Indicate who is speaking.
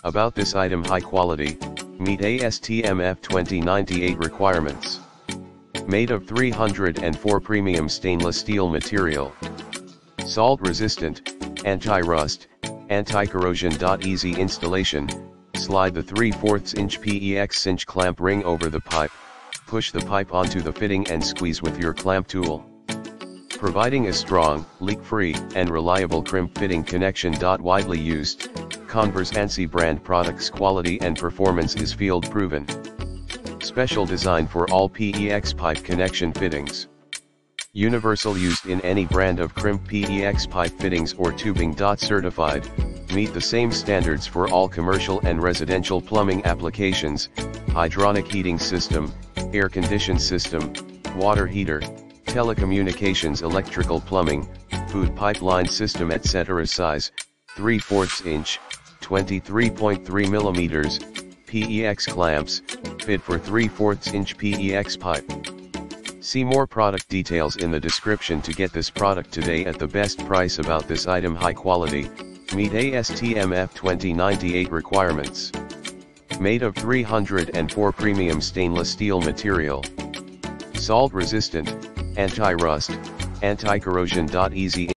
Speaker 1: About this item: high quality, meet ASTM F2098 requirements. Made of 304 premium stainless steel material. Salt resistant, anti-rust, anti-corrosion. Easy installation. Slide the 3/4 inch PEX cinch clamp ring over the pipe, push the pipe onto the fitting and squeeze with your clamp tool. Providing a strong, leak-free, and reliable crimp fitting connection. Widely used, Converse ANSI brand products quality and performance is field proven. Special design for all PEX pipe connection fittings. Universal, used in any brand of Crimp PEX pipe fittings or tubing. Certified, meet the same standards for all commercial and residential plumbing applications, hydronic heating system, air condition system, water heater, telecommunications, electrical plumbing, food pipeline system, etc. Size, 3/4 inch, 23.3 millimeters, PEX clamps, fit for 3/4 inch PEX pipe. See more product details in the description to get this product today at the best price. About this item: high quality, meet ASTM F2098 requirements. Made of 304 premium stainless steel material. Salt resistant, anti-rust, anti-corrosion. Easy